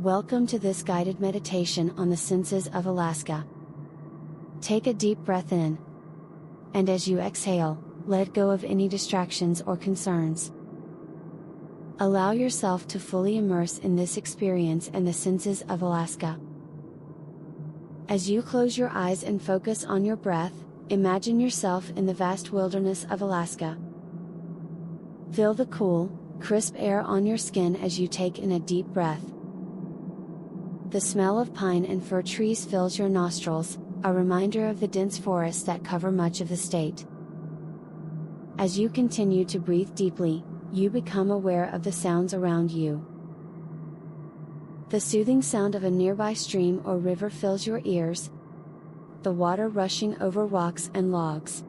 Welcome to this guided meditation on the senses of Alaska. Take a deep breath in. And as you exhale, let go of any distractions or concerns. Allow yourself to fully immerse in this experience and the senses of Alaska. As you close your eyes and focus on your breath, imagine yourself in the vast wilderness of Alaska. Feel the cool, crisp air on your skin as you take in a deep breath. The smell of pine and fir trees fills your nostrils, a reminder of the dense forests that cover much of the state. As you continue to breathe deeply, you become aware of the sounds around you. The soothing sound of a nearby stream or river fills your ears, the water rushing over rocks and logs.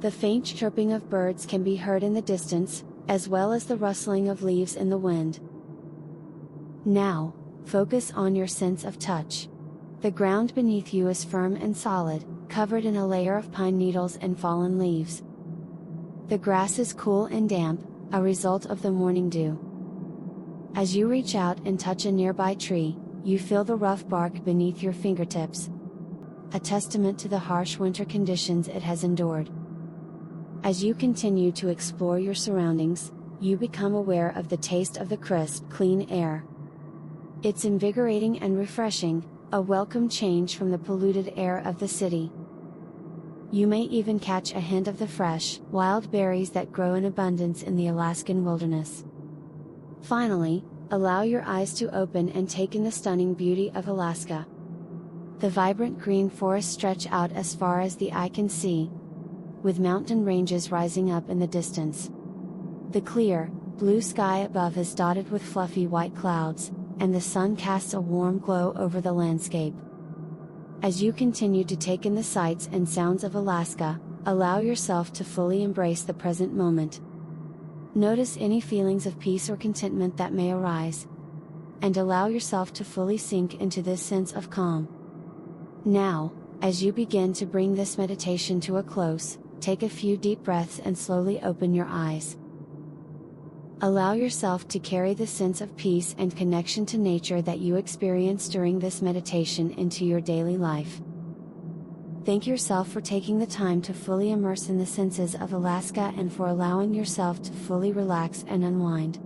The faint chirping of birds can be heard in the distance, as well as the rustling of leaves in the wind. Now, focus on your sense of touch. The ground beneath you is firm and solid, covered in a layer of pine needles and fallen leaves. The grass is cool and damp, a result of the morning dew. As you reach out and touch a nearby tree, you feel the rough bark beneath your fingertips, a testament to the harsh winter conditions it has endured. As you continue to explore your surroundings, you become aware of the taste of the crisp, clean air. It's invigorating and refreshing, a welcome change from the polluted air of the city. You may even catch a hint of the fresh, wild berries that grow in abundance in the Alaskan wilderness. Finally, allow your eyes to open and take in the stunning beauty of Alaska. The vibrant green forests stretch out as far as the eye can see, with mountain ranges rising up in the distance. The clear, blue sky above is dotted with fluffy white clouds, and the sun casts a warm glow over the landscape. As you continue to take in the sights and sounds of Alaska, allow yourself to fully embrace the present moment. Notice any feelings of peace or contentment that may arise, and allow yourself to fully sink into this sense of calm. Now, as you begin to bring this meditation to a close, take a few deep breaths and slowly open your eyes. Allow yourself to carry the sense of peace and connection to nature that you experience during this meditation into your daily life. Thank yourself for taking the time to fully immerse in the senses of Alaska and for allowing yourself to fully relax and unwind.